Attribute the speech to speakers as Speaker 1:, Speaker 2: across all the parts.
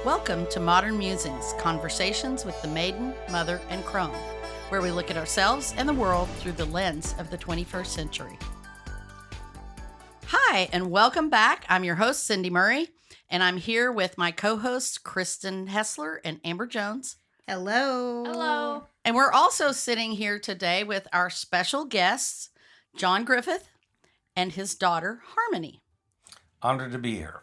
Speaker 1: Welcome to Modern Musings, conversations with the maiden, mother, and crone, where we look at ourselves and the world through the lens of the 21st century. Hi, and welcome back. I'm your host, Cindy Murray, and I'm here with my co-hosts, Kristen Hessler and Amber Jones.
Speaker 2: Hello.
Speaker 3: Hello.
Speaker 1: And we're also sitting here today with our special guests, John Griffith and his daughter, Harmony.
Speaker 4: Honored to be here.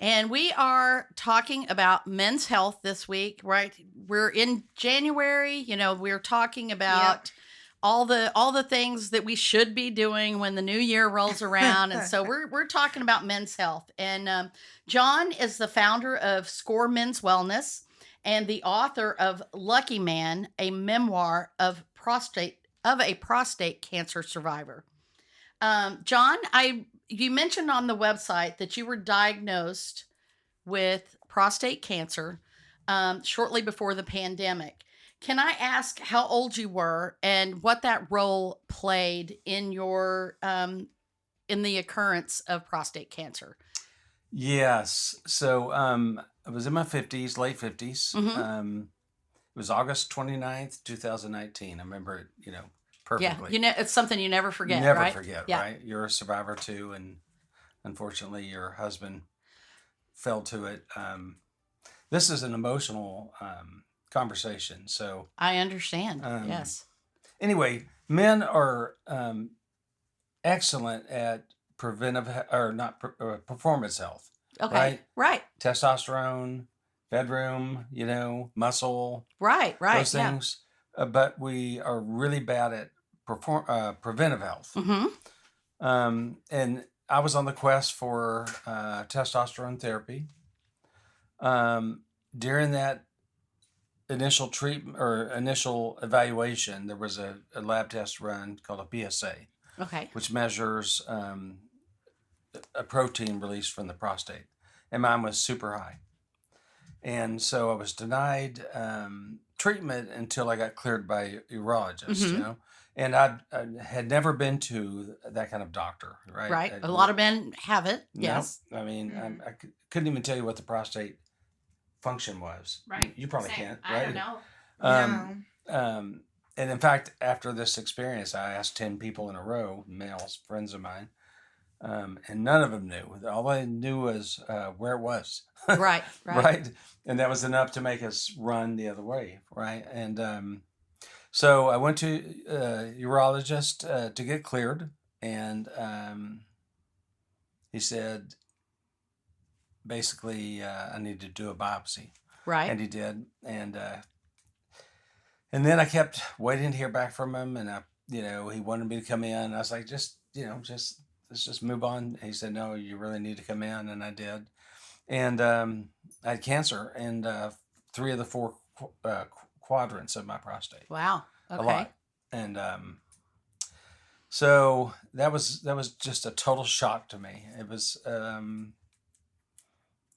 Speaker 1: And we are talking about men's health this week, right? We're in January, we're talking about all the things that we should be doing when the new year rolls around. And so we're talking about men's health. And John is the founder of Score Men's Wellness and the author of Lucky Man, a memoir of a prostate cancer survivor. John, you mentioned on the website that you were diagnosed with prostate cancer shortly before the pandemic. Can I ask how old you were and what that role played in your in the occurrence of prostate cancer?
Speaker 4: Yes. So I was in my 50s, late 50s.
Speaker 1: Mm-hmm.
Speaker 4: It was August 29th, 2019. I remember it, perfectly.
Speaker 1: Yeah, it's something you never forget,
Speaker 4: Never
Speaker 1: right?
Speaker 4: forget,
Speaker 1: Yeah.
Speaker 4: right? You're a survivor too, and unfortunately your husband fell to it. This is an emotional conversation, so
Speaker 1: I understand.
Speaker 4: Um,
Speaker 1: Yes.
Speaker 4: anyway, men are excellent at performance health.
Speaker 1: Okay. Right.
Speaker 4: Testosterone, bedroom, muscle,
Speaker 1: Right.
Speaker 4: those
Speaker 1: Yeah.
Speaker 4: things. But we are really bad at preventive health.
Speaker 1: Mm-hmm.
Speaker 4: And I was on the quest for testosterone therapy. During that initial treatment or initial evaluation, there was a lab test run called a PSA,
Speaker 1: Okay.
Speaker 4: which measures a protein released from the prostate. And mine was super high. And so I was denied treatment until I got cleared by a urologist,
Speaker 1: Mm-hmm.
Speaker 4: And I had never been to that kind of doctor, right?
Speaker 1: Right. A lot of men have it.
Speaker 4: No,
Speaker 1: Yes.
Speaker 4: I mean, couldn't even tell you what the prostate function was.
Speaker 3: Right.
Speaker 4: You probably
Speaker 3: Same.
Speaker 4: can't,
Speaker 3: I
Speaker 4: right?
Speaker 3: don't know.
Speaker 4: And in fact, after this experience, I asked 10 people in a row, males, friends of mine, and none of them knew. All they knew was where it was.
Speaker 1: Right.
Speaker 4: Right. And that was enough to make us run the other way. Right. And so I went to a urologist to get cleared. And he said, basically, I need to do a biopsy.
Speaker 1: Right.
Speaker 4: And he did. And then I kept waiting to hear back from him. And he wanted me to come in. I was like, let's just move on. He said, no, you really need to come in. And I did. And I had cancer in 3 of the 4 quadrants of my prostate.
Speaker 1: Wow. Okay.
Speaker 4: A lot. And so that was just a total shock to me. It was,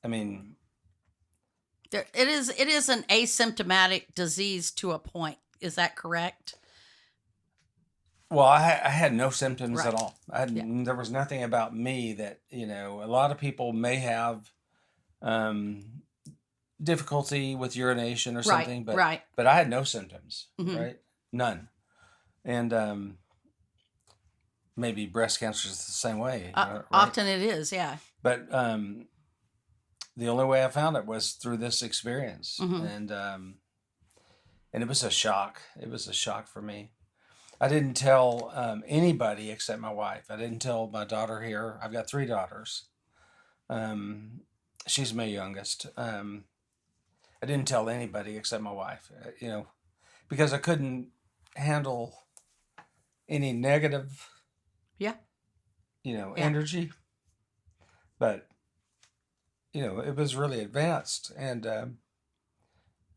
Speaker 1: It is an asymptomatic disease to a point. Is that correct?
Speaker 4: well, I had no symptoms
Speaker 1: Right.
Speaker 4: at all. There was nothing about me that, a lot of people may have difficulty with urination or something,
Speaker 1: Right.
Speaker 4: but I had no symptoms,
Speaker 1: Mhm.
Speaker 4: right? None. And maybe breast cancer is the same way, right?
Speaker 1: Often it is. Yeah.
Speaker 4: But the only way I found it was through this experience,
Speaker 1: Mhm.
Speaker 4: and it was a shock. It was a shock for me. I didn't tell anybody except my wife. I didn't tell my daughter here. I've got 3 daughters. She's my youngest. I didn't tell anybody except my wife, because I couldn't handle any negative,
Speaker 1: Yeah. Yeah.
Speaker 4: energy. But, it was really advanced, and I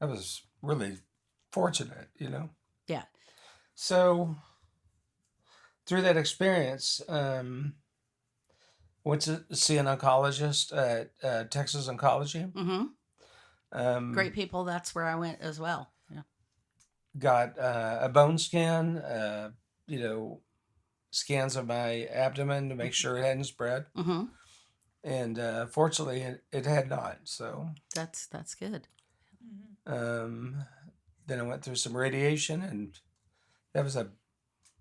Speaker 4: was really fortunate,
Speaker 1: Yeah.
Speaker 4: So through that experience, went to see an oncologist at Texas Oncology.
Speaker 1: Mm-hmm. Great people. That's where I went as well. Yeah.
Speaker 4: Got a bone scan, scans of my abdomen to make sure it hadn't spread.
Speaker 1: Mm-hmm.
Speaker 4: and fortunately, it had not. So
Speaker 1: That's good.
Speaker 4: um, then I went through some radiation, and that was a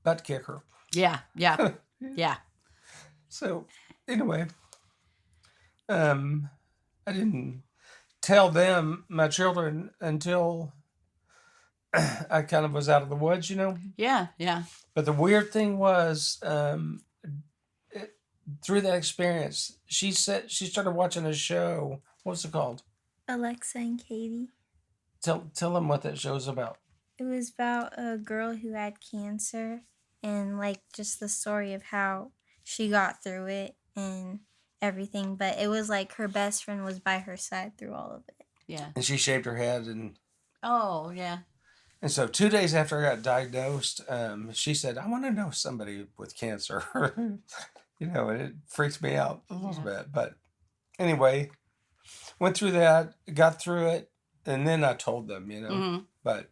Speaker 4: butt kicker.
Speaker 1: Yeah, yeah, yeah.
Speaker 4: So anyway, I didn't tell them, my children, until I kind of was out of the woods,
Speaker 1: Yeah, yeah.
Speaker 4: But the weird thing was, through that experience, she said she started watching a show. What's it called?
Speaker 2: Alexa and Katie.
Speaker 4: Tell them what that show's about.
Speaker 2: It was about a girl who had cancer and like just the story of how she got through it and everything. But it was like her best friend was by her side through all of it.
Speaker 1: Yeah.
Speaker 4: And she shaved her head, and
Speaker 1: Oh, yeah.
Speaker 4: and so 2 days after I got diagnosed, she said, "I want to know somebody with cancer." And it freaks me out a little bit. But anyway, went through that, got through it, and then I told them,
Speaker 1: Mm-hmm.
Speaker 4: But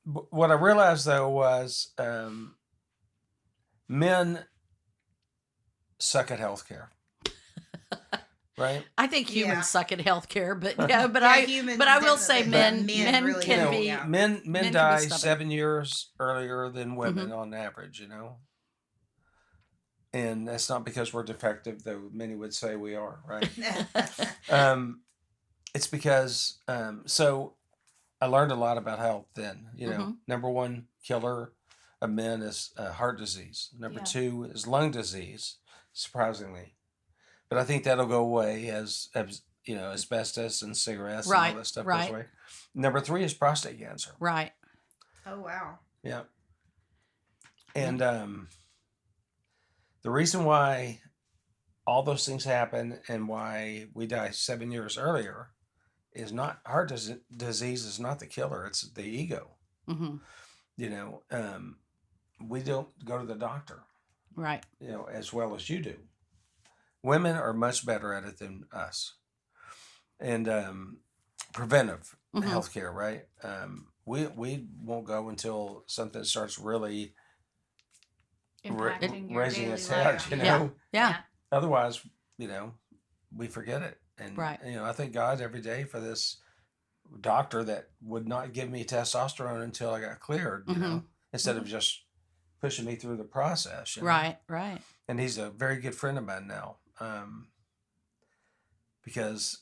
Speaker 4: what I realized though was men suck at healthcare. Right?
Speaker 1: I think humans suck at healthcare, but but
Speaker 3: humans
Speaker 1: I will say
Speaker 3: definitely,
Speaker 1: men
Speaker 3: but men really
Speaker 1: can
Speaker 3: do,
Speaker 1: be
Speaker 3: yeah.
Speaker 4: Men
Speaker 1: can be
Speaker 4: die
Speaker 1: stubborn.
Speaker 4: 7 years earlier than women on average, And that's not because we're defective, though many would say we are, right? It's because, so I learned a lot about health then. Number one killer of men is heart disease. Number two is lung disease, surprisingly. But I think that'll go away as asbestos and cigarettes and all that stuff goes away. Number three is prostate cancer.
Speaker 1: Right.
Speaker 3: Oh, wow.
Speaker 4: Yeah. And the reason why all those things happen and why we die 7 years earlier is not heart disease is not the killer. It's the ego.
Speaker 1: Mm-hmm.
Speaker 4: We don't go to the doctor,
Speaker 1: Right.
Speaker 4: as well as you do. Women are much better at it than us. And preventive healthcare, right? We won't go until something starts really
Speaker 3: Impacting your
Speaker 4: raising
Speaker 3: daily
Speaker 4: its head,
Speaker 3: life.
Speaker 1: Yeah.
Speaker 4: Otherwise, we forget it. And,
Speaker 1: Right.
Speaker 4: I thank God every day for this doctor that would not give me testosterone until I got cleared, instead of just pushing me through the process.
Speaker 1: Right.
Speaker 4: And he's a very good friend of mine now, because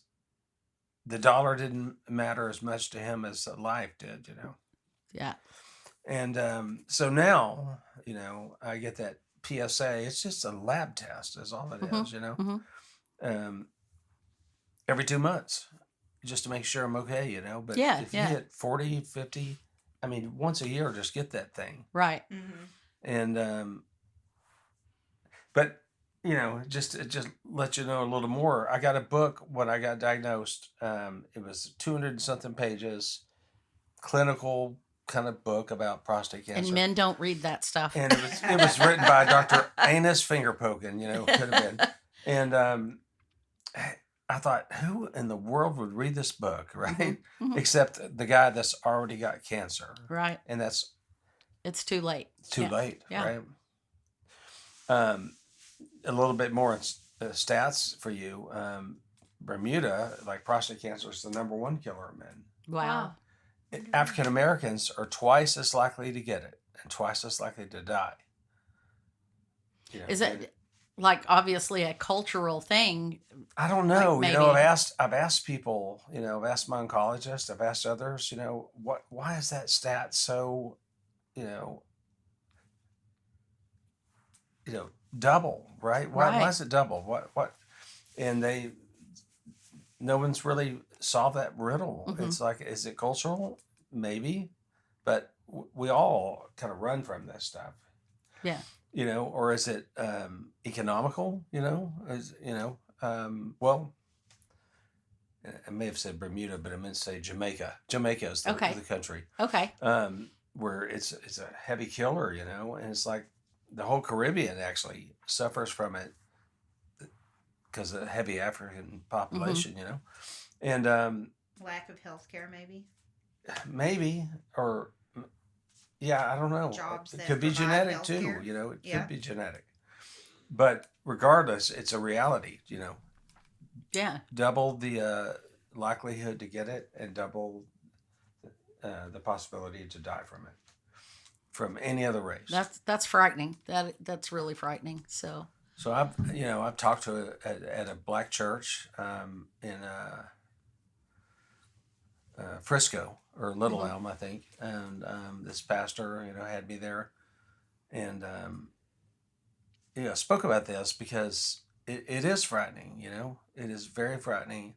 Speaker 4: the dollar didn't matter as much to him as life did,
Speaker 1: Yeah.
Speaker 4: And so now, I get that PSA. It's just a lab test, is all it is, every 2 months, just to make sure I'm okay, But if you hit 40, 50, I mean, once a year, just get that thing.
Speaker 1: Right.
Speaker 3: Mm-hmm.
Speaker 4: And but just let you know a little more. I got a book when I got diagnosed. It was 200 and something pages, clinical kind of book about prostate cancer.
Speaker 1: And men don't read that stuff.
Speaker 4: And it was written by Dr. Anus Fingerpoken, could have been. And I thought, who in the world would read this book, right?
Speaker 1: Mm-hmm.
Speaker 4: Except the guy that's already got cancer.
Speaker 1: Right.
Speaker 4: And
Speaker 1: It's too late.
Speaker 4: too late,
Speaker 1: Yeah.
Speaker 4: right? A little bit more stats for you. Bermuda, like prostate cancer, is the number one killer of men.
Speaker 1: Wow.
Speaker 4: African Americans are twice as likely to get it and twice as likely to die.
Speaker 1: Is it like obviously a cultural thing?
Speaker 4: I don't know.
Speaker 1: Like maybe.
Speaker 4: I've asked people. I've asked my oncologist. I've asked others. Why is that stat so? Double, right? Why is it double? What? And no one's really solved that riddle.
Speaker 1: Mm-hmm.
Speaker 4: It's like, is it cultural? Maybe, but we all kind of run from this stuff.
Speaker 1: Yeah.
Speaker 4: Or is it economical? Well, I may have said Bermuda, but I meant to say Jamaica. Jamaica is the country.
Speaker 1: Okay.
Speaker 4: Where it's a heavy killer, and it's like the whole Caribbean actually suffers from it because of the heavy African population, and
Speaker 3: Lack of health care, maybe.
Speaker 4: Maybe, or I don't know.
Speaker 3: Jobs
Speaker 4: It
Speaker 3: that
Speaker 4: could be
Speaker 3: provide
Speaker 4: genetic too.
Speaker 3: healthcare.
Speaker 4: It could be genetic, but regardless, it's a reality.
Speaker 1: Yeah.
Speaker 4: Double the likelihood to get it, and double the possibility to die from it, from any other race.
Speaker 1: That's frightening. That's really frightening. So
Speaker 4: I've talked to at a black church in Frisco or Little Elm, I think, and this pastor had me there, and spoke about this because it is frightening. It is very frightening,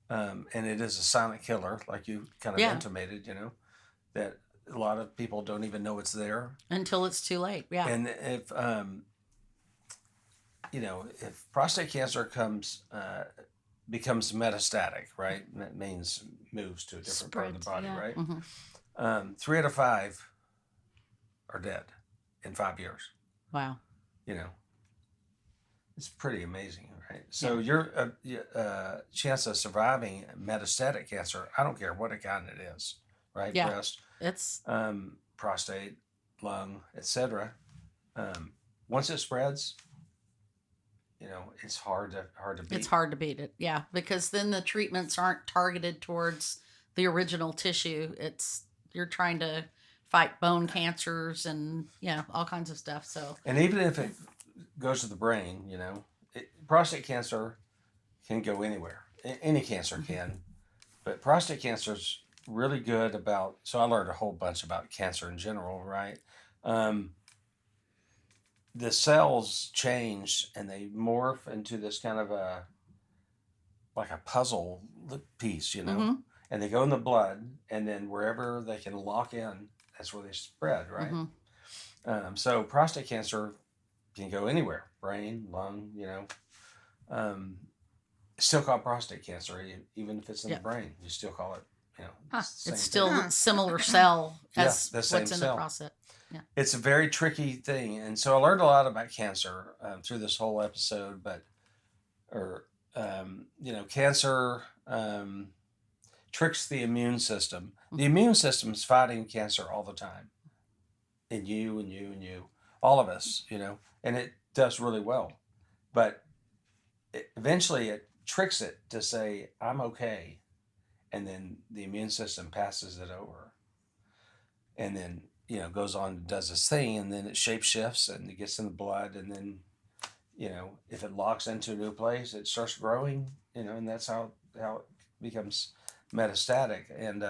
Speaker 4: and it is a silent killer, like you kind of intimated. That a lot of people don't even know it's there
Speaker 1: until it's too late. Yeah.
Speaker 4: And if prostate cancer becomes metastatic, right? And that means moves to a different part of the body, right? Mm-hmm. 3 out of 5 are dead in 5 years.
Speaker 1: Wow.
Speaker 4: It's pretty amazing, right? So your chance of surviving metastatic cancer, I don't care what kind it is, right?
Speaker 1: Yeah.
Speaker 4: Breast,
Speaker 1: it's
Speaker 4: prostate, lung, etc. Once it spreads, it's hard to beat.
Speaker 1: It's hard to beat it, yeah, because then the treatments aren't targeted towards the original tissue. You're trying to fight bone cancers and all kinds of stuff. So,
Speaker 4: and even if it goes to the brain, prostate cancer can go anywhere. Any cancer can, but prostate cancer is really good about. So I learned a whole bunch about cancer in general, right? The cells change and they morph into this kind of like a puzzle piece,
Speaker 1: Mm-hmm.
Speaker 4: and they go in the blood, and then wherever they can lock in, that's where they spread, right? Mm-hmm. So prostate cancer can go anywhere, brain, lung, it's still called prostate cancer, even if it's in the brain, you still call it,
Speaker 1: it's still a similar cell as
Speaker 4: the same
Speaker 1: what's in
Speaker 4: cell.
Speaker 1: the prostate. Yeah.
Speaker 4: It's a very tricky thing. And so I learned a lot about cancer through this whole episode, cancer tricks the immune system. Mm-hmm. The immune system is fighting cancer all the time. In you, all of us, and it does really well. But eventually it tricks it to say, I'm okay. And then the immune system passes it over. And then, goes on and does this thing, and then it shape shifts and it gets in the blood. And then, if it locks into a new place, it starts growing, and that's how it becomes metastatic. And,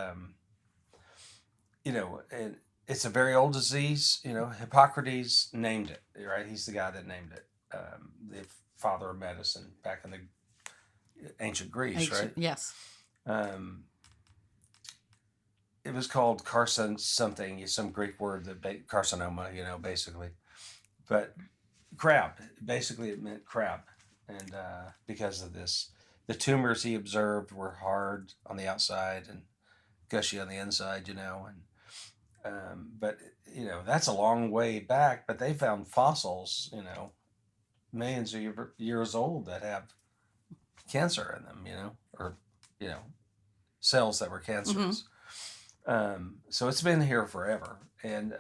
Speaker 4: and it's a very old disease. Hippocrates named it, right? He's the guy that named it, the father of medicine back in the ancient Greece, right?
Speaker 1: Yes.
Speaker 4: It was called something, some Greek word that carcinoma, basically. But crab, basically it meant crab. And because of this, the tumors he observed were hard on the outside and gushy on the inside, but, that's a long way back. But they found fossils, millions of years old that have cancer in them, or, cells that were cancerous. Mm-hmm. So it's been here forever. And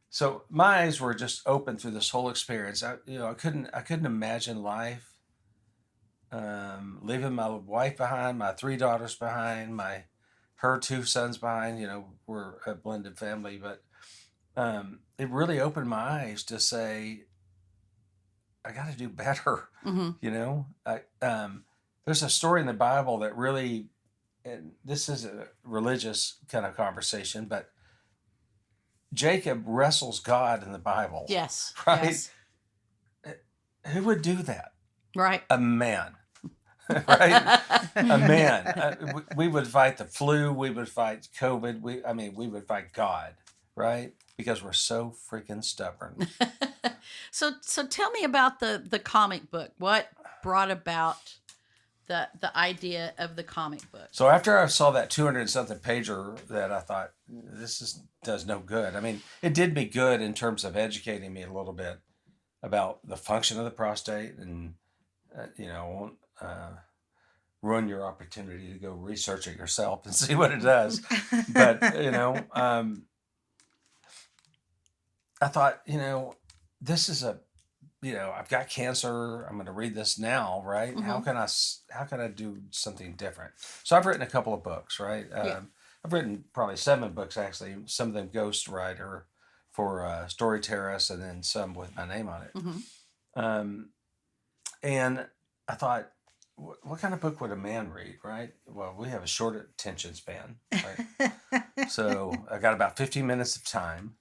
Speaker 4: so my eyes were just open through this whole experience. I couldn't imagine life, leaving my wife behind, my 3 daughters behind, her 2 sons behind. We're a blended family, but it really opened my eyes to say, I got to do better. Mm-hmm. There's a story in the Bible that really, and this is a religious kind of conversation, but Jacob wrestles God in the Bible.
Speaker 1: Yes.
Speaker 4: Right?
Speaker 1: Yes.
Speaker 4: Who would do that?
Speaker 1: Right.
Speaker 4: A man. Right? A man. We would fight the flu. We would fight COVID. We would fight God, right? Because we're so freaking stubborn.
Speaker 1: So tell me about the comic book. What brought about the idea of the comic book?
Speaker 4: So after I saw that 200-something pager, that I thought, does no good. It did me good in terms of educating me a little bit about the function of the prostate, and I won't ruin your opportunity to go research it yourself and see what it does. But I thought, this is a I've got cancer. I'm going to read this now, right?
Speaker 1: Mhm.
Speaker 4: How can I do something different? So I've written a couple of books, right?
Speaker 1: Yeah.
Speaker 4: I've written probably 7 books actually. Some of them ghostwriter for Story Terrace, and then some with my name on it.
Speaker 1: Mhm.
Speaker 4: And I thought, what kind of book would a man read, right? Well, we have a short attention span, right? So I got about 15 minutes of time.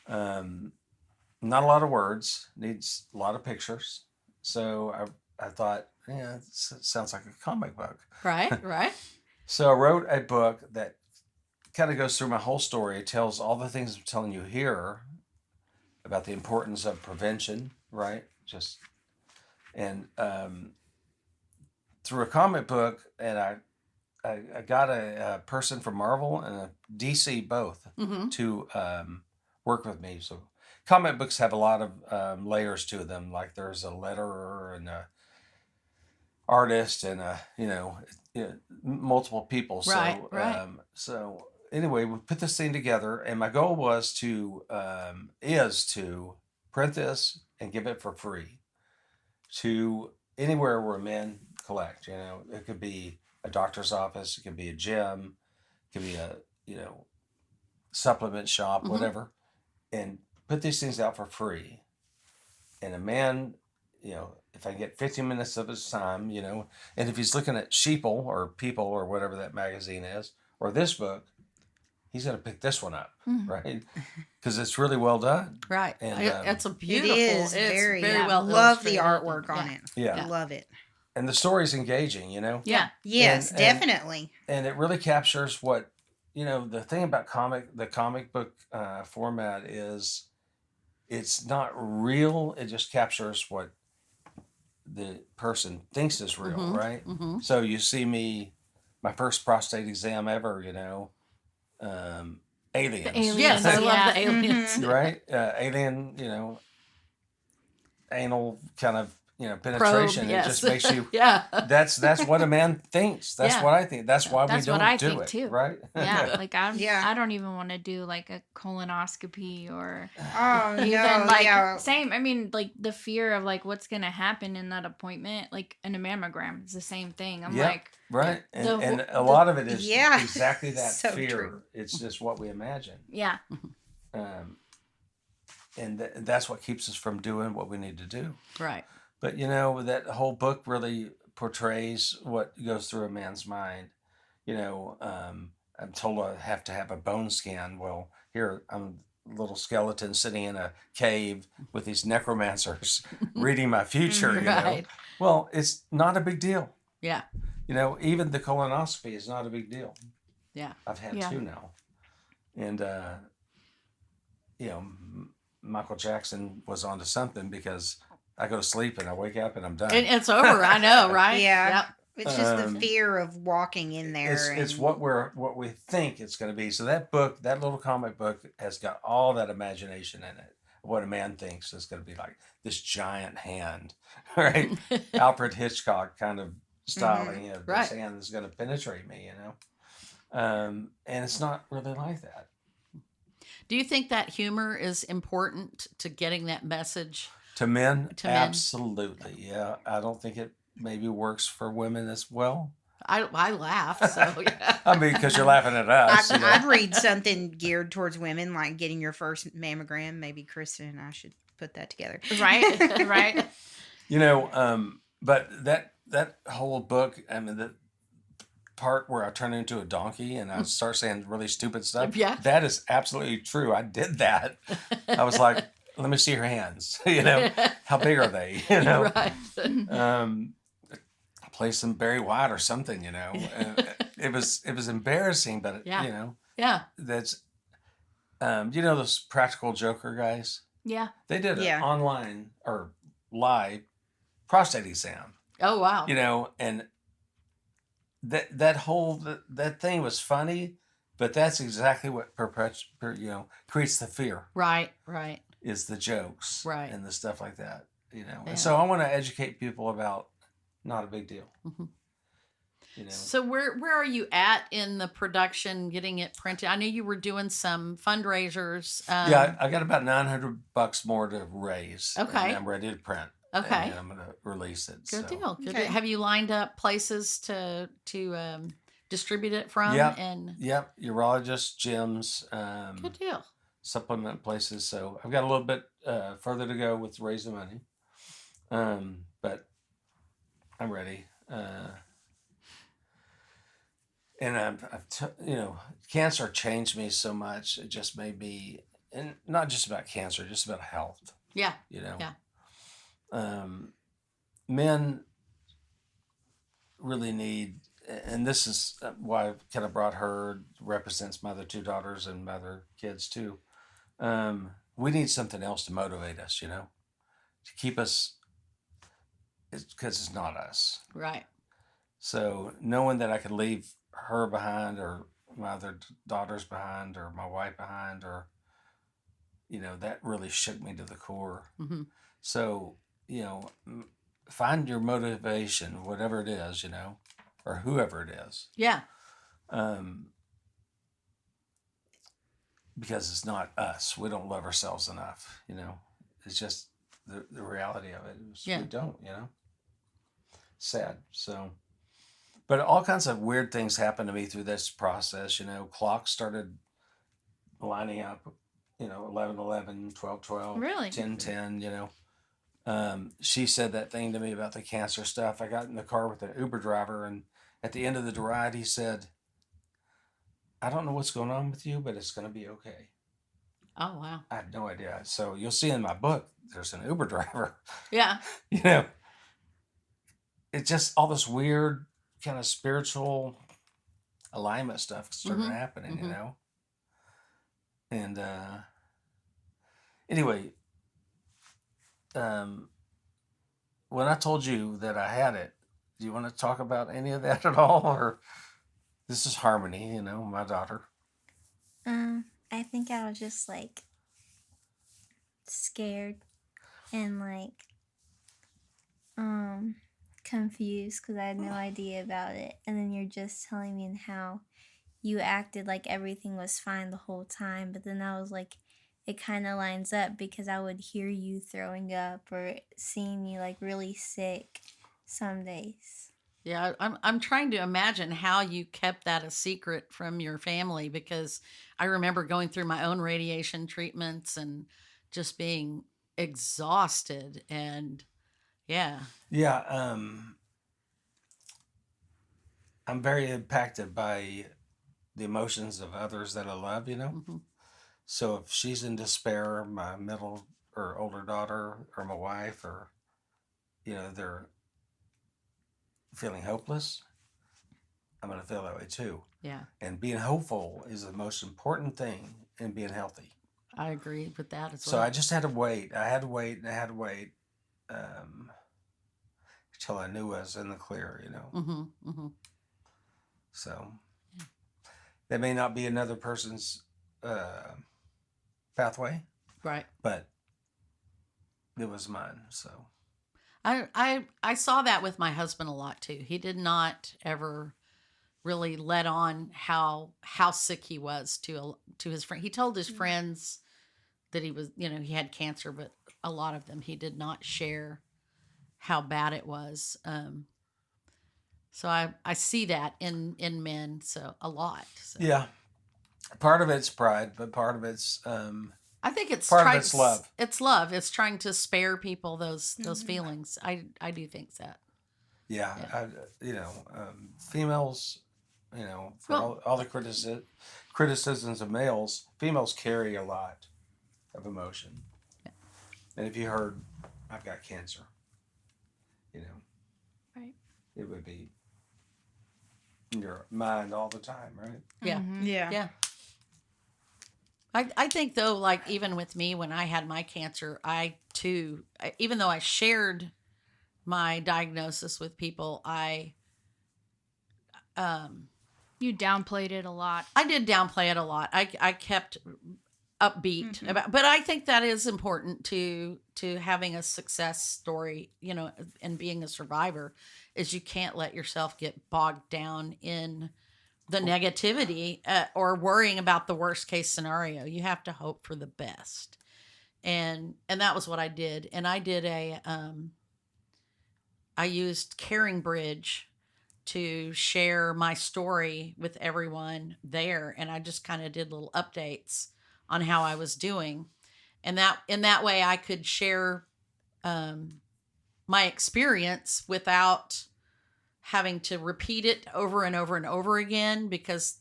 Speaker 4: Not a lot of words, needs a lot of pictures. So I thought, yeah, it sounds like a comic book.
Speaker 1: Right. Right.
Speaker 4: So I wrote a book that kind of goes through my whole story. It tells all the things I'm telling you here about the importance of prevention, right? And through a comic book, and I got a person from Marvel and a DC both
Speaker 1: Mm-hmm.
Speaker 4: to work with me. So comic books have a lot of layers to them. Like there's a letterer and a artist and multiple people.
Speaker 1: Right,
Speaker 4: So
Speaker 1: right.
Speaker 4: so anyway, we put this thing together, and my goal was is to print this and give it for free to anywhere where men collect. It could be a doctor's office, it could be a gym, it could be a supplement shop,
Speaker 1: Mhm.
Speaker 4: whatever, and put these things out for free. And a man, if I get 15 minutes of his time, and if he's looking at Sheeple or People or whatever that magazine is, or this book, he's going to pick this one up, right? Because it's really well done.
Speaker 1: Right.
Speaker 4: And
Speaker 1: It's a
Speaker 3: It
Speaker 1: beautiful.
Speaker 3: is
Speaker 1: it's
Speaker 3: very,
Speaker 1: well.
Speaker 3: love the
Speaker 1: illustrated.
Speaker 3: artwork on
Speaker 1: Yeah.
Speaker 3: it.
Speaker 4: Yeah.
Speaker 3: Love it.
Speaker 4: and the story's engaging,
Speaker 1: Yeah.
Speaker 3: Yes,
Speaker 4: And-
Speaker 3: definitely.
Speaker 4: and it really captures what the thing about the comic book format is it's not real. It just captures what the person thinks is real,
Speaker 1: Mhm.
Speaker 4: right?
Speaker 1: Mm-hmm.
Speaker 4: So you see me, my first prostate exam ever, aliens.
Speaker 5: The aliens.
Speaker 1: Yes, I
Speaker 5: Yeah.
Speaker 1: love the aliens.
Speaker 3: Mhm.
Speaker 4: Right? Alien, anal kind of, penetration.
Speaker 1: Probe,
Speaker 4: It just
Speaker 1: yes.
Speaker 4: makes you,
Speaker 1: Yeah.
Speaker 4: that's what a man thinks. That's
Speaker 1: Yeah.
Speaker 4: what I think. That's why
Speaker 5: That's
Speaker 4: we
Speaker 5: what
Speaker 4: don't
Speaker 5: I
Speaker 4: do
Speaker 5: think
Speaker 4: it.
Speaker 5: too.
Speaker 4: Right?
Speaker 5: Yeah, like
Speaker 3: Yeah.
Speaker 5: I don't even want to do like a colonoscopy or
Speaker 3: Oh
Speaker 5: even
Speaker 3: no,
Speaker 5: like
Speaker 3: yeah.
Speaker 5: same. I mean, like the fear of like what's gonna happen in that appointment, like in a mammogram, is the same thing. I'm
Speaker 4: Yeah.
Speaker 5: like,
Speaker 4: Right.
Speaker 5: The
Speaker 4: And
Speaker 5: whole-
Speaker 4: a lot of it is
Speaker 3: Yeah.
Speaker 4: exactly that
Speaker 3: So
Speaker 4: fear.
Speaker 3: true.
Speaker 4: It's just what we imagine.
Speaker 5: yeah,
Speaker 4: Um, and that's what keeps us from doing what we need to do.
Speaker 1: Right.
Speaker 4: But that whole book really portrays what goes through a man's mind. I'm told I have to have a bone scan. Well, here I'm a little skeleton sitting in a cave with these necromancers reading my future.
Speaker 1: Right.
Speaker 4: Well, it's not a big deal.
Speaker 1: Yeah.
Speaker 4: Even the colonoscopy is not a big deal.
Speaker 1: Yeah.
Speaker 4: I've had
Speaker 5: Yeah.
Speaker 4: 2 now, and Michael Jackson was onto something because I go to sleep and I wake up and I'm done.
Speaker 1: And it's over. I know. Right.
Speaker 3: Yeah.
Speaker 1: Yep.
Speaker 3: It's just
Speaker 4: Um,
Speaker 3: the fear of walking in there.
Speaker 4: It's
Speaker 3: and-
Speaker 4: what we think it's going to be. So that book, that little comic book, has got all that imagination in it. What a man thinks is going to be like this giant hand, right? Alfred Hitchcock kind of styling.
Speaker 1: Right.
Speaker 4: This hand is going to penetrate me. And it's not really like that.
Speaker 1: Do you think that humor is important to getting that message?
Speaker 4: To men,
Speaker 1: To men.
Speaker 4: absolutely. Yeah, I don't think it maybe works for women as well.
Speaker 1: I laugh. So yeah.
Speaker 4: I mean, because you're laughing at us.
Speaker 3: I'd read something geared towards women, like getting your first mammogram. Maybe Kristen and I should put that together.
Speaker 5: right, right.
Speaker 4: But that whole book, I mean, the part where I turn into a donkey and I start saying really stupid stuff,
Speaker 1: Yeah.
Speaker 4: that is absolutely true. I did that. I was like, let me see your hands. How big are they?
Speaker 1: Right.
Speaker 4: Play some Barry White or something. It was embarrassing, but
Speaker 1: Yeah. Yeah.
Speaker 4: that's those Practical Joker guys.
Speaker 5: Yeah,
Speaker 4: They did an
Speaker 3: Yeah.
Speaker 4: online or live prostate exam.
Speaker 1: Oh wow.
Speaker 4: And that thing was funny, but that's exactly what creates the fear
Speaker 1: Right. Right.
Speaker 4: is the jokes,
Speaker 1: Right.
Speaker 4: and the stuff like that.
Speaker 1: Yeah.
Speaker 4: And so I want to educate people about not a big deal. You know.
Speaker 1: So where are you at in the production, getting it printed? I know you were doing some fundraisers.
Speaker 4: Yeah, I got about $900 more to raise.
Speaker 1: Okay.
Speaker 4: And I'm ready to print.
Speaker 1: Okay.
Speaker 4: And then I'm going to release it.
Speaker 1: Good
Speaker 4: so.
Speaker 1: deal. Good
Speaker 3: Okay.
Speaker 1: deal. Have you lined up places to distribute it from?
Speaker 4: Yep.
Speaker 1: And
Speaker 4: Yep. Urologists, gyms,
Speaker 1: good deal.
Speaker 4: supplement places. So I've got a little bit further to go with raising money. But I'm ready. And cancer changed me so much. It just made me, and not just about cancer, just about health.
Speaker 1: Yeah.
Speaker 4: Yeah. Men really need, and this is why I kind of brought her, represents my other two daughters and my other kids too. We need something else to motivate us, to keep us, because it's not us.
Speaker 1: Right.
Speaker 4: So knowing that I could leave her behind, or my other daughters behind, or my wife behind, or, that really shook me to the core.
Speaker 1: Mm-hmm.
Speaker 4: So, find your motivation, whatever it is, or whoever it is.
Speaker 1: Yeah.
Speaker 4: Because it's not us. We don't love ourselves enough, It's just the reality of it. We don't, Sad. So, but all kinds of weird things happened to me through this process. Clocks started lining up, 11:11, 12:12,
Speaker 5: Really?
Speaker 4: 10:10, she said that thing to me about the cancer stuff. I got in the car with an Uber driver, and at the end of the ride, he said, "I don't know what's going on with you, but it's going to be okay."
Speaker 1: Oh, wow.
Speaker 4: I had no idea. So you'll see in my book, there's an Uber driver.
Speaker 1: Yeah.
Speaker 4: It's just all this weird kind of spiritual alignment stuff started happening, And anyway, when I told you that I had it, do you want to talk about any of that at all? Or this is Harmony, my daughter.
Speaker 2: I think I was just like scared and like confused because I had no idea about it. And then you're just telling me how you acted like everything was fine the whole time, but then I was like, it kind of lines up because I would hear you throwing up or seeing you like really sick some days.
Speaker 1: Yeah, I'm trying to imagine how you kept that a secret from your family, because I remember going through my own radiation treatments and just being exhausted, and yeah.
Speaker 4: Yeah, I'm very impacted by the emotions of others that I love,
Speaker 1: Mm-hmm.
Speaker 4: So if she's in despair, my middle or older daughter or my wife, or, they're feeling hopeless, I'm going to feel that way too.
Speaker 1: Yeah,
Speaker 4: And being hopeful is the most important thing in being healthy.
Speaker 1: I agree with that as
Speaker 4: So
Speaker 1: well.
Speaker 4: I just had to wait. I had to wait and I had to wait until I knew I was in the clear,
Speaker 1: Mm-hmm. Mm-hmm.
Speaker 4: So that may not be another person's pathway,
Speaker 1: Right.
Speaker 4: but it was mine. So
Speaker 1: I saw that with my husband a lot too. He did not ever really let on how sick he was to his friend. He told his friends that he was, he had cancer, but a lot of them he did not share how bad it was. So I see that in men a lot. So.
Speaker 4: yeah, part of it's pride, but part of it's
Speaker 1: I think it's
Speaker 4: part of it's love.
Speaker 1: It's love. It's trying to spare people those feelings. I do think that.
Speaker 4: Yeah. Females, for all the criticisms of males, females carry a lot of emotion.
Speaker 1: Yeah.
Speaker 4: And if you heard, I've got cancer,
Speaker 1: Right.
Speaker 4: it would be in your mind all the time, right?
Speaker 1: Yeah.
Speaker 5: Mm-hmm.
Speaker 1: Yeah. I think though, like even with me, when I had my cancer, I too, even though I shared my diagnosis with people,
Speaker 5: You downplayed it a lot.
Speaker 1: I did downplay it a lot. I kept upbeat about, but I think that is important to having a success story, and being a survivor, is you can't let yourself get bogged down in the negativity, or worrying about the worst case scenario. You have to hope for the best. And that was what I did. And I did I used Caring Bridge to share my story with everyone there, and I just kind of did little updates on how I was doing, and that in that way I could share my experience without having to repeat it over and over and over again, because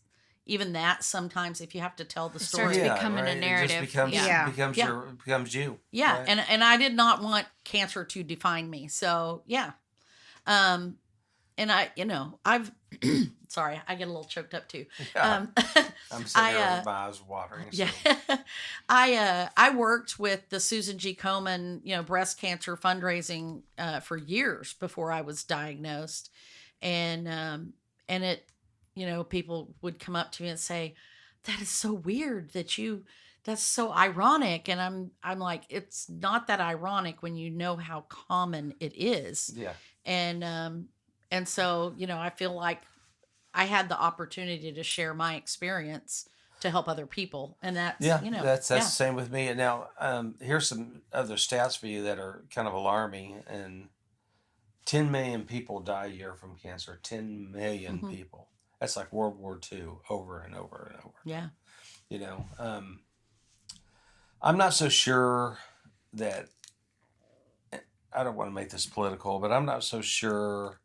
Speaker 1: even that, sometimes if you have to tell the
Speaker 5: It
Speaker 1: story,
Speaker 5: starts becoming a
Speaker 4: It
Speaker 5: narrative.
Speaker 4: just becomes
Speaker 3: Yeah.
Speaker 4: becomes
Speaker 1: Yeah.
Speaker 4: becomes you.
Speaker 1: yeah,
Speaker 4: right?
Speaker 1: and I did not want cancer to define me. So yeah. And I've sorry, I get a little choked up too.
Speaker 4: Yeah. I'm sitting
Speaker 1: I,
Speaker 4: there with my eyes watering.
Speaker 1: Yeah.
Speaker 4: So.
Speaker 1: I worked with the Susan G. Komen, breast cancer fundraising for years before I was diagnosed. And it, people would come up to me and say, "That is so weird that's so ironic." And I'm like, it's not that ironic when you know how common it is.
Speaker 4: Yeah.
Speaker 1: And so, I feel like I had the opportunity to share my experience to help other people. And that's,
Speaker 4: That's the same with me. And now, here's some other stats for you that are kind of alarming. And 10 million people die a year from cancer. 10 million
Speaker 1: Mhm.
Speaker 4: people. That's like World War II over and over and over.
Speaker 1: Yeah.
Speaker 4: I'm not so sure that, I don't want to make this political, but I'm not so sure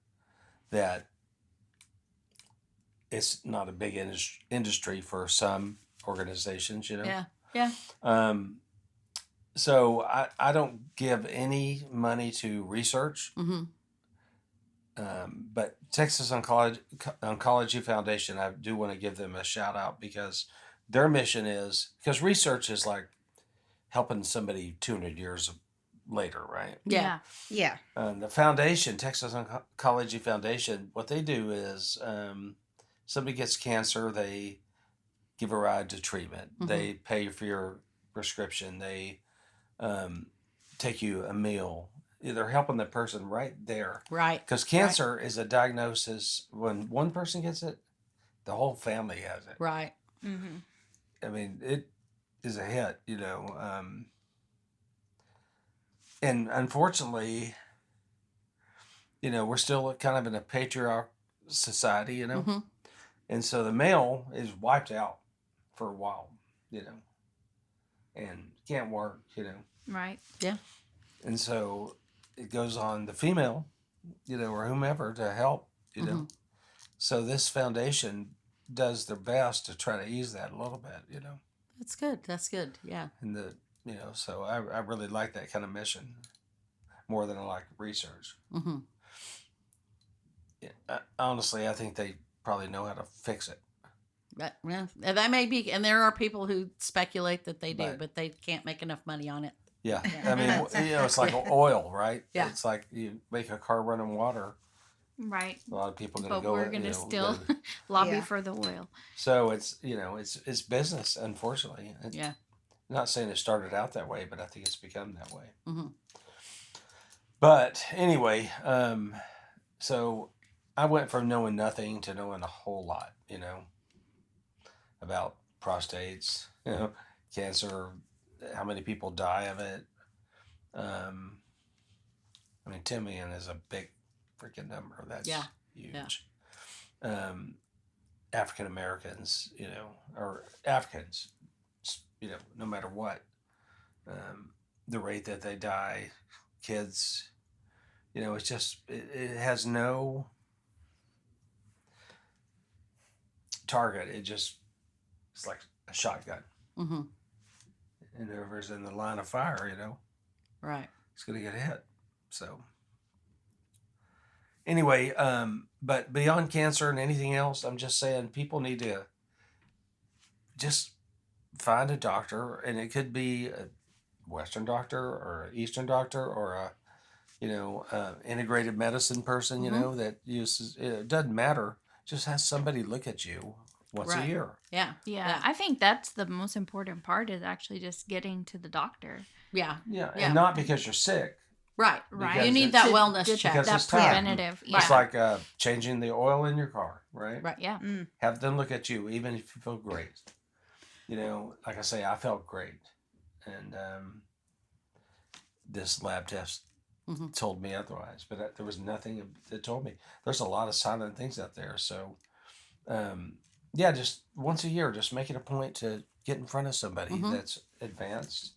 Speaker 4: that it's not a big industry for some organizations,
Speaker 1: Yeah. Yeah.
Speaker 4: So I don't give any money to research,
Speaker 1: Mm-hmm.
Speaker 4: but Texas Oncology Foundation, I do want to give them a shout out, because their mission is, because research is like helping somebody 200 years later, right?
Speaker 1: Yeah.
Speaker 3: Yeah.
Speaker 4: The foundation, Texas Oncology Foundation, what they do is, somebody gets cancer, they give a ride to treatment.
Speaker 1: Mhm.
Speaker 4: They pay for your prescription. They take you a meal. They're helping the person right there.
Speaker 1: Right.
Speaker 4: Because cancer is a diagnosis, when one person gets it, the whole family has it.
Speaker 1: Right.
Speaker 3: Mm-hmm.
Speaker 4: I mean, it is a hit, and unfortunately, we're still kind of in a patriarch society,
Speaker 1: Mm-hmm.
Speaker 4: and so the male is wiped out for a while, and can't work,
Speaker 5: Right.
Speaker 1: Yeah.
Speaker 4: and so it goes on the female, or whomever, to help,
Speaker 1: Mhm.
Speaker 4: So this foundation does their best to try to ease that a little bit,
Speaker 1: That's good. That's good. Yeah.
Speaker 4: and so I really like that kind of mission more than I like research.
Speaker 1: Mm-hmm.
Speaker 4: Yeah, honestly, I think they probably know how to fix it.
Speaker 1: But, yeah, and that may be, and there are people who speculate that they do,
Speaker 4: Right.
Speaker 1: but they can't make enough money on it.
Speaker 4: Yeah,
Speaker 1: Yeah.
Speaker 4: I mean, it's like oil, right?
Speaker 1: Yeah.
Speaker 4: It's like you make a car run in water.
Speaker 5: Right.
Speaker 4: A lot of people are going
Speaker 5: But
Speaker 4: to go.
Speaker 5: we're gonna still lobby
Speaker 3: Yeah.
Speaker 5: for the oil.
Speaker 4: So it's it's business, unfortunately.
Speaker 1: Yeah.
Speaker 4: I'm not saying it started out that way, but I think it's become that way.
Speaker 1: Mm-hmm.
Speaker 4: But anyway, so I went from knowing nothing to knowing a whole lot, about prostates, cancer, how many people die of it. I mean, 10 million is a big freaking number. That's huge. African Americans, or Africans, no matter what, the rate that they die, kids, it's just, it has no target. It's like a shotgun.
Speaker 1: Mm-hmm.
Speaker 4: And whoever's in the line of fire,
Speaker 1: Right.
Speaker 4: it's going to get hit. So anyway, but beyond cancer and anything else, I'm just saying people need to just find a doctor, and it could be a Western doctor or an Eastern doctor or a integrated medicine person,
Speaker 1: Mhm.
Speaker 4: that uses, it doesn't matter. Just have somebody look at you once a
Speaker 1: Right.
Speaker 4: year.
Speaker 1: Yeah.
Speaker 5: Yeah, I think that's the most important part is actually just getting to the doctor.
Speaker 1: Yeah.
Speaker 4: Yeah,
Speaker 1: Yeah.
Speaker 4: and not because you're sick.
Speaker 1: Right.
Speaker 5: Right.
Speaker 1: You need
Speaker 4: it's-
Speaker 1: that wellness
Speaker 5: Get
Speaker 1: check.
Speaker 4: because
Speaker 5: that
Speaker 4: it's time.
Speaker 5: preventative.
Speaker 4: It's
Speaker 5: Yeah.
Speaker 4: like changing the oil in your car, right?
Speaker 1: Right.
Speaker 5: Yeah.
Speaker 4: Have them look at you, even if you feel great. You know, like I say, I felt great, and this lab test told me otherwise. But there was nothing that told me. There's a lot of silent things out there. So, yeah, just once a year, just make it a point to get in front of somebody that's advanced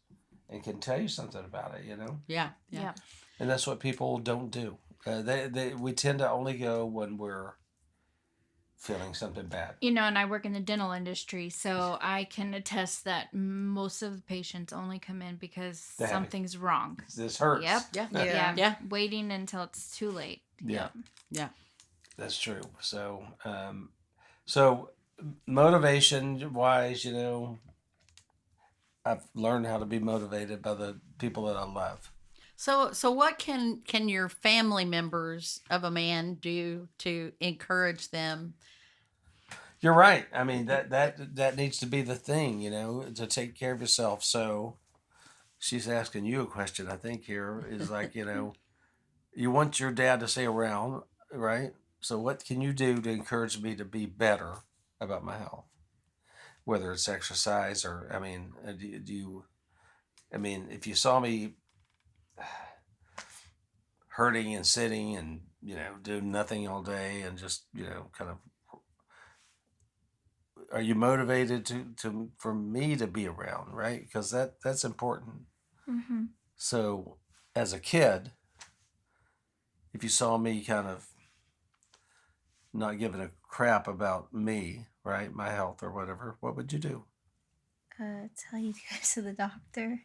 Speaker 4: and can tell you something about it. You know.
Speaker 1: Yeah.
Speaker 5: Yeah.
Speaker 4: And that's what people don't do. We tend to only go when we're feeling something bad.
Speaker 5: You know, and I work in the dental industry, so I can attest that most of the patients only come in because something's wrong.
Speaker 4: This hurts.
Speaker 5: Yep.
Speaker 1: Yeah.
Speaker 3: Yeah.
Speaker 1: Yeah.
Speaker 5: Waiting until it's too late.
Speaker 4: Yeah.
Speaker 1: Yeah.
Speaker 4: That's true. So, so motivation wise, you know, I've learned how to be motivated by the people that I love.
Speaker 1: So what can your family members of a man do to encourage them?
Speaker 4: You're right. I mean, that needs to be the thing, you know, to take care of yourself. So she's asking you a question, I think, here is like, you know, you want your dad to stay around, right? So what can you do to encourage me to be better about my health? Whether it's exercise or, I mean, I mean, if you saw me hurting and sitting and, you know, doing nothing all day and just, you know, kind of, are you motivated to for me to be around, right? Because that's important.
Speaker 2: Mm-hmm.
Speaker 4: So as a kid, if you saw me kind of not giving a crap about me, right, my health or whatever, what would you do?
Speaker 2: Tell you to go to the doctor.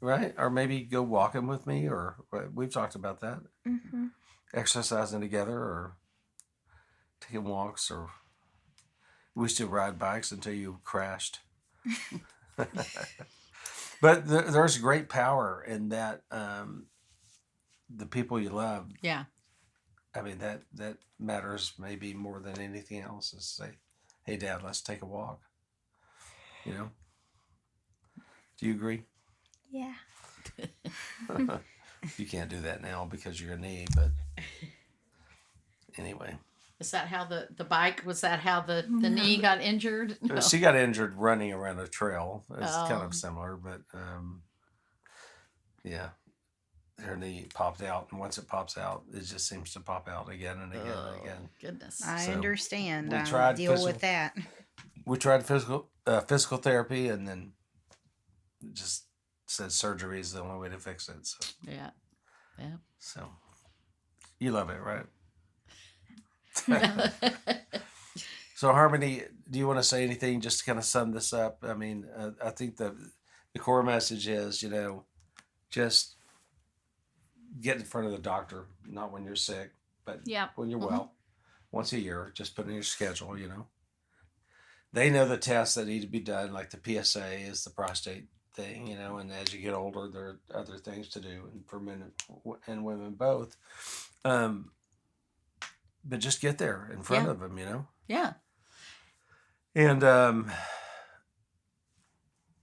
Speaker 4: Right? Or maybe go walking with me, or we've talked about that.
Speaker 2: Mm-hmm.
Speaker 4: Exercising together, or taking walks, or we used to ride bikes until you crashed. But there's great power in that. The people you love.
Speaker 1: Yeah.
Speaker 4: I mean, that matters maybe more than anything else. Is say, hey, Dad, let's take a walk. You know. Do you agree?
Speaker 2: Yeah.
Speaker 4: You can't do that now because of your knee, but anyway.
Speaker 1: Is that how the bike, was that how the knee got injured? No.
Speaker 4: She got injured running around a trail. It's kind
Speaker 1: Oh.
Speaker 4: of similar, but yeah. Her knee popped out, and once it pops out, it just seems to pop out again and again and again.
Speaker 1: Goodness.
Speaker 3: I
Speaker 4: So,
Speaker 3: understand.
Speaker 4: we
Speaker 3: I
Speaker 4: tried
Speaker 3: deal
Speaker 4: physical-
Speaker 3: with that.
Speaker 4: We tried physical therapy, and then just said surgery is the only way to fix it. So,
Speaker 1: Yeah. Yeah.
Speaker 4: so you love it, right? So, Harmony, do you want to say anything just to kind of sum this up? I mean, I think the core message is, you know, just get in front of the doctor, not when you're sick, but
Speaker 5: Yep.
Speaker 4: when you're well, once a year, just put in your schedule, you know. They know the tests that need to be done, like the PSA is the prostate thing, you know, and as you get older, there are other things to do, and for men and women both. But just get there in front of them, you know.
Speaker 1: Yeah.
Speaker 4: And do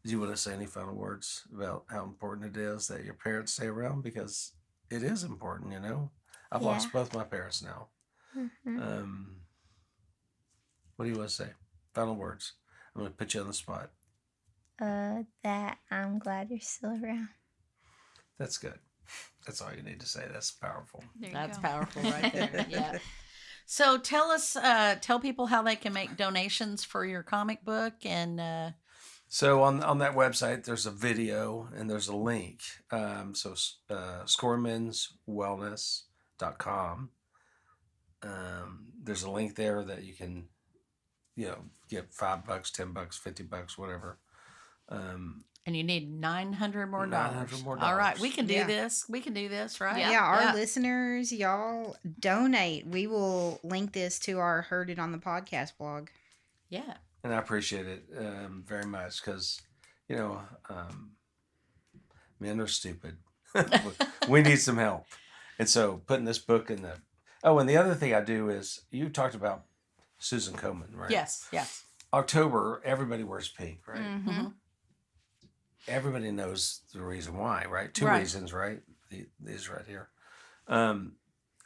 Speaker 4: you want to say any final words about how important it is that your parents stay around? Because it is important, you know. I've lost both my parents now.
Speaker 2: Mm-hmm.
Speaker 4: What do you want to say? Final words. I'm going to put you on the spot.
Speaker 2: That I'm glad you're still around.
Speaker 4: That's good. That's all you need to say. That's powerful.
Speaker 5: There you
Speaker 1: That's
Speaker 5: go.
Speaker 1: powerful right there. Yeah. So tell people how they can make donations for your comic book and
Speaker 4: So on that website, there's a video and there's a link. So scoremenswellness.com. There's a link there that you can, you know, get $5, $10, $50, whatever.
Speaker 1: and you need $900 more.
Speaker 4: $900 more.
Speaker 1: All right, we can do
Speaker 3: Yeah.
Speaker 1: this. We can do this, right?
Speaker 5: Yeah.
Speaker 3: Yeah, our listeners, y'all donate. We will link this to our Heard It on the Podcast blog.
Speaker 1: Yeah.
Speaker 4: And I appreciate it very much because, you know, men are stupid. We need some help. And so putting this book in the... Oh, and the other thing I do is, you talked about Susan Komen, right?
Speaker 1: Yes, yes.
Speaker 4: October, everybody wears pink, right?
Speaker 5: Mm-hmm.
Speaker 4: Everybody knows the reason why, right? Two
Speaker 1: Right.
Speaker 4: reasons, right? These right here.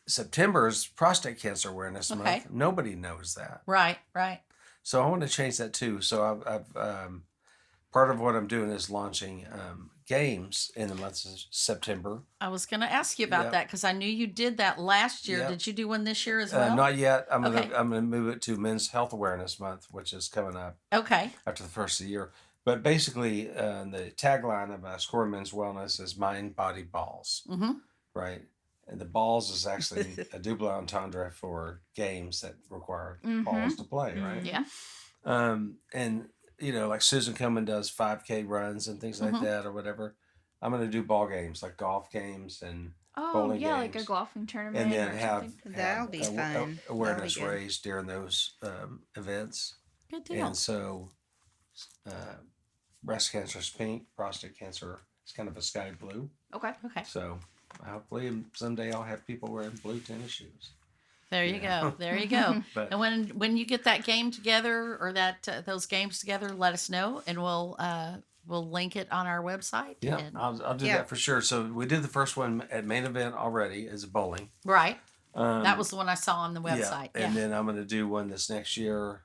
Speaker 4: September's Prostate Cancer Awareness
Speaker 1: Okay.
Speaker 4: Month. Nobody knows that.
Speaker 1: Right, right.
Speaker 4: So I want to change that too. So I've part of what I'm doing is launching games in the month of September.
Speaker 1: I was going to ask you about
Speaker 4: Yep.
Speaker 1: that because I knew you did that last year.
Speaker 4: Yep.
Speaker 1: Did you do one this year as well?
Speaker 4: Not yet. I'm
Speaker 1: Okay.
Speaker 4: gonna move it to Men's Health Awareness Month, which is coming up
Speaker 1: Okay.
Speaker 4: after the first of the year. But basically, the tagline of Score Men's Wellness is Mind, Body, Balls,
Speaker 1: Mm-hmm.
Speaker 4: right? And the balls is actually a double entendre for games that require
Speaker 5: Mhm.
Speaker 4: balls to play, right?
Speaker 5: Yeah.
Speaker 4: And like Susan Komen does 5K runs and things like
Speaker 1: Mhm.
Speaker 4: that or whatever. I'm gonna do ball games like golf games and
Speaker 5: Oh,
Speaker 4: bowling
Speaker 5: yeah, like a
Speaker 4: games.
Speaker 5: golfing tournament
Speaker 4: and then
Speaker 5: or
Speaker 4: have,
Speaker 5: something.
Speaker 3: That'll be fun.
Speaker 4: awareness
Speaker 3: That'll be good.
Speaker 4: raised during those events.
Speaker 1: Good deal.
Speaker 4: And so, breast cancer is pink, prostate cancer is kind of a sky blue.
Speaker 5: Okay.
Speaker 1: Okay.
Speaker 4: So hopefully someday I'll have people wearing blue tennis shoes.
Speaker 1: There you
Speaker 4: Yeah.
Speaker 1: go. There you go.
Speaker 4: But
Speaker 1: And when you get that game together or that those games together, let us know, and we'll link it on our website.
Speaker 4: yeah,
Speaker 1: And-
Speaker 4: I'll do
Speaker 3: Yeah.
Speaker 4: that for sure. So we did the first one at main event already is bowling.
Speaker 1: right.
Speaker 4: Um,
Speaker 1: That was the one I saw on the website.
Speaker 4: Yeah, and then I'm going to do one this next year.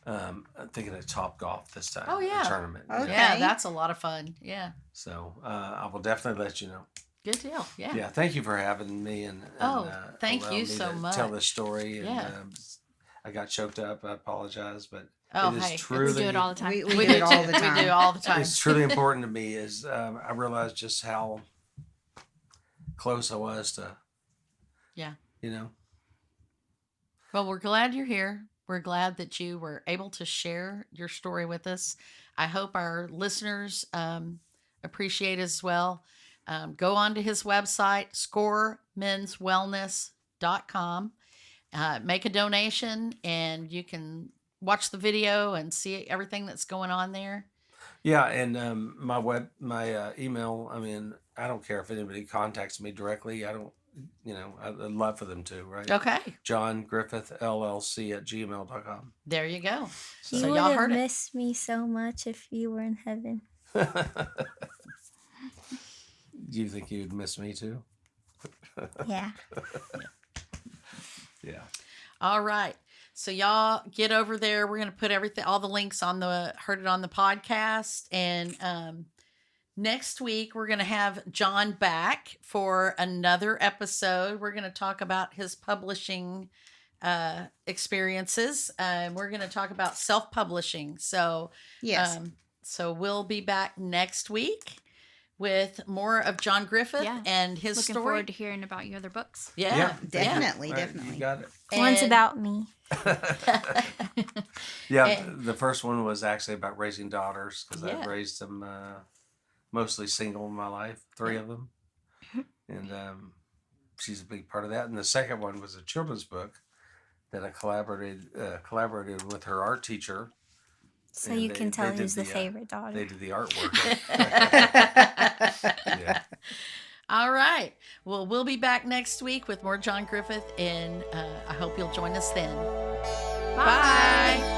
Speaker 4: I'm thinking of Top Golf this time.
Speaker 1: Oh, yeah.
Speaker 4: A tournament.
Speaker 3: Okay.
Speaker 1: Yeah, that's a lot of fun. Yeah.
Speaker 4: So I will definitely let you know.
Speaker 1: Good deal. Yeah.
Speaker 4: Yeah, thank you for having me and
Speaker 1: thank
Speaker 4: allowing
Speaker 1: you
Speaker 4: me
Speaker 1: so
Speaker 4: to
Speaker 1: much.
Speaker 4: tell this story. And
Speaker 1: Yeah.
Speaker 4: I got choked up. I apologize, but
Speaker 1: Oh,
Speaker 4: it is
Speaker 1: hey, it's-
Speaker 4: truly
Speaker 5: We do it all the time.
Speaker 3: We
Speaker 1: We
Speaker 3: do
Speaker 1: do
Speaker 3: it all
Speaker 1: too.
Speaker 3: the
Speaker 1: We
Speaker 3: time.
Speaker 1: do all the time.
Speaker 4: it's truly important to me. Is I realized just how close I was to.
Speaker 1: Yeah.
Speaker 4: Well,
Speaker 1: we're glad you're here. We're glad that you were able to share your story with us. I hope our listeners appreciate it as well. Go on to his website, scoremenswellness.com. Make a donation, and you can watch the video and see everything that's going on there.
Speaker 4: Yeah, and my email. I mean, I don't care if anybody contacts me directly. I don't. I'd love for them to. Right.
Speaker 1: Okay.
Speaker 4: John Griffith LLC @gmail.com.
Speaker 1: There you go.
Speaker 2: You
Speaker 1: So
Speaker 2: would
Speaker 1: y'all
Speaker 2: have
Speaker 1: heard it.
Speaker 2: missed me so much if you were in heaven.
Speaker 4: Do you think you'd miss me too?
Speaker 2: Yeah.
Speaker 4: Yeah.
Speaker 1: All right. So y'all get over there. We're going to put all the links on the Heard It on the podcast. And next week, we're going to have John back for another episode. We're going to talk about his publishing experiences. We're going to talk about self-publishing. So,
Speaker 3: Yes.
Speaker 1: so we'll be back next week with more of John Griffith
Speaker 5: Yeah.
Speaker 1: and his
Speaker 5: Looking
Speaker 1: story.
Speaker 5: forward to hearing about your other books.
Speaker 1: Yeah.
Speaker 3: Definitely,
Speaker 4: Right,
Speaker 3: definitely.
Speaker 4: You got it.
Speaker 2: One's
Speaker 1: And-
Speaker 2: about me.
Speaker 4: Yeah,
Speaker 1: And-
Speaker 4: the first one was actually about raising daughters because
Speaker 1: Yeah.
Speaker 4: I've raised them mostly single in my life, 3 of them, and she's a big part of that. And the second one was a children's book that I collaborated with her art teacher.
Speaker 2: So
Speaker 4: And
Speaker 2: you
Speaker 4: they-
Speaker 2: can tell
Speaker 4: they did
Speaker 2: who's the
Speaker 4: the,
Speaker 2: favorite
Speaker 4: They
Speaker 2: daughter.
Speaker 4: did the artwork. Yeah.
Speaker 1: All right. Well, we'll be back next week with more John Griffith, and I hope you'll join us then. Bye.